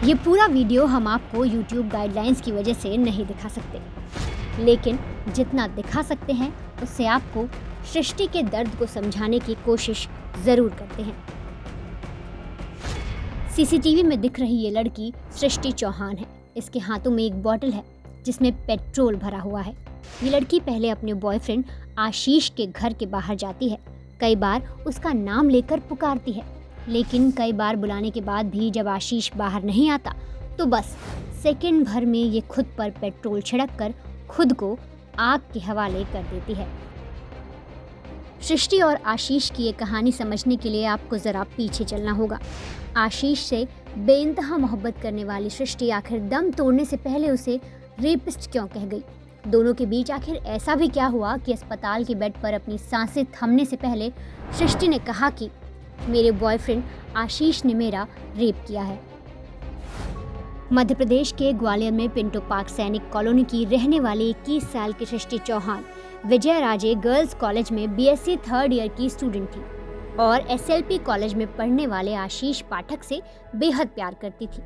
ये पूरा वीडियो हम आपको YouTube गाइडलाइंस की वजह से नहीं दिखा सकते, लेकिन जितना दिखा सकते हैं उससे आपको सृष्टि के दर्द को समझाने की कोशिश ज़रूर करते हैं। सीसीटीवी में दिख रही ये लड़की सृष्टि चौहान है। इसके हाथों में एक बॉटल है जिसमें पेट्रोल भरा हुआ है। ये लड़की पहले अपने बॉयफ्रेंड आशीष के घर के बाहर जाती है। कई बार उसका नाम लेकर पुकारती है, लेकिन कई बार बुलाने के बाद भी जब आशीष बाहर नहीं आता तो बस सेकंड भर में ये खुद पर पेट्रोल छिड़क कर खुद को आग के हवाले कर देती है। सृष्टि और आशीष की ये कहानी समझने के लिए आपको ज़रा पीछे चलना होगा। आशीष से बेइंतहा मोहब्बत करने वाली सृष्टि आखिर दम तोड़ने से पहले उसे रेपिस्ट क्यों कह गई? दोनों के बीच आखिर ऐसा भी क्या हुआ कि अस्पताल के बेड पर अपनी सांसें थमने से पहले सृष्टि ने कहा कि मेरे बॉयफ्रेंड आशीष ने मेरा रेप किया है। मध्य प्रदेश के ग्वालियर में पिंटो पार्क सैनिक कॉलोनी की रहने वाली 21 साल की सृष्टि चौहान विजय राजे गर्ल्स कॉलेज में बीएससी थर्ड ईयर की स्टूडेंट थी और एसएलपी कॉलेज में पढ़ने वाले आशीष पाठक से बेहद प्यार करती थी।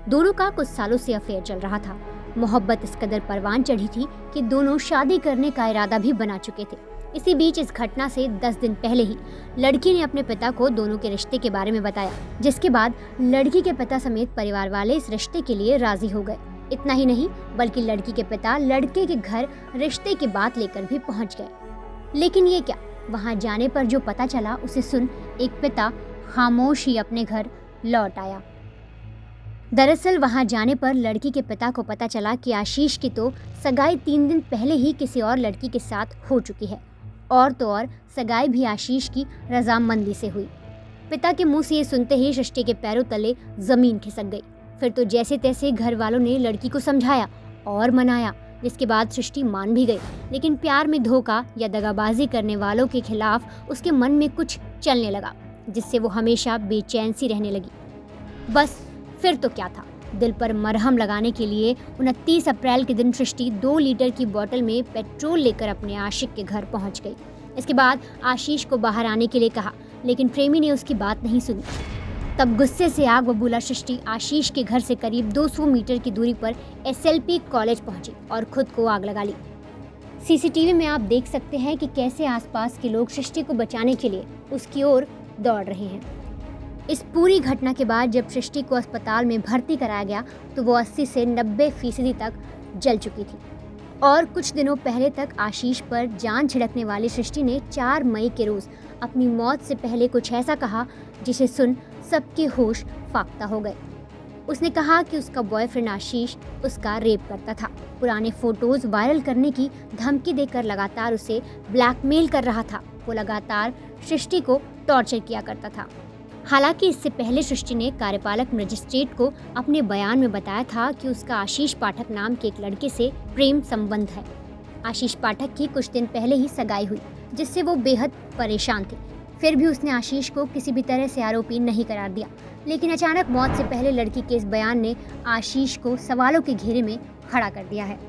दोनों का कुछ सालों से अफेयर चल रहा था। मोहब्बत इस कदर परवान चढ़ी थी कि दोनों शादी करने का इरादा भी बना चुके थे। इसी बीच इस घटना से 10 दिन पहले ही लड़की ने अपने पिता को दोनों के रिश्ते के बारे में बताया, जिसके बाद लड़की के पिता समेत परिवार वाले इस रिश्ते के लिए राजी हो गए। इतना ही नहीं, बल्कि लड़की के पिता लड़के के घर रिश्ते की बात लेकर भी पहुंच गए। लेकिन ये क्या, वहां जाने पर जो पता चला उसे सुन एक पिता खामोश ही अपने घर लौट आया। दरअसल वहां जाने पर लड़की के पिता को पता चला कि आशीष की तो सगाई 3 दिन पहले ही किसी और लड़की के साथ हो चुकी है, और तो और सगाई भी आशीष की रजामंदी से हुई। पिता के मुंह से ये सुनते ही सृष्टि के पैरों तले जमीन खिसक गई। फिर तो जैसे तैसे घर वालों ने लड़की को समझाया और मनाया, जिसके बाद सृष्टि मान भी गई। लेकिन प्यार में धोखा या दगाबाजी करने वालों के खिलाफ उसके मन में कुछ चलने लगा, जिससे वो हमेशा बेचैन सी रहने लगी। बस फिर तो क्या था, दिल पर मरहम लगाने के लिए 29 अप्रैल के दिन सृष्टि 2 लीटर की बोतल में पेट्रोल लेकर अपने आशिक के घर पहुंच गई। इसके बाद आशीष को बाहर आने के लिए कहा, लेकिन प्रेमी ने उसकी बात नहीं सुनी। तब गुस्से से आग बबूला सृष्टि आशीष के घर से करीब 200 मीटर की दूरी पर एसएलपी कॉलेज पहुंची और खुद को आग लगा ली। सीसीटीवी में आप देख सकते हैं कि कैसे आसपास के लोग सृष्टि को बचाने के लिए उसकी ओर दौड़ रहे हैं। इस पूरी घटना के बाद जब सृष्टि को अस्पताल में भर्ती कराया गया तो वो 80 से 90% तक जल चुकी थी और कुछ दिनों पहले तक आशीष पर जान छिड़कने वाली सृष्टि ने 4 मई के रोज़ अपनी मौत से पहले कुछ ऐसा कहा जिसे सुन सबके होश फाख्ता हो गए। उसने कहा कि उसका बॉयफ्रेंड आशीष उसका रेप करता था, पुराने फोटोज वायरल करने की धमकी देकर लगातार उसे ब्लैकमेल कर रहा था। वो लगातार सृष्टि को टॉर्चर किया करता था। हालांकि इससे पहले सृष्टि ने कार्यपालक मजिस्ट्रेट को अपने बयान में बताया था कि उसका आशीष पाठक नाम के एक लड़के से प्रेम संबंध है। आशीष पाठक की कुछ दिन पहले ही सगाई हुई, जिससे वो बेहद परेशान थे। फिर भी उसने आशीष को किसी भी तरह से आरोपी नहीं करार दिया। लेकिन अचानक मौत से पहले लड़की के इस बयान ने आशीष को सवालों के घेरे में खड़ा कर दिया है।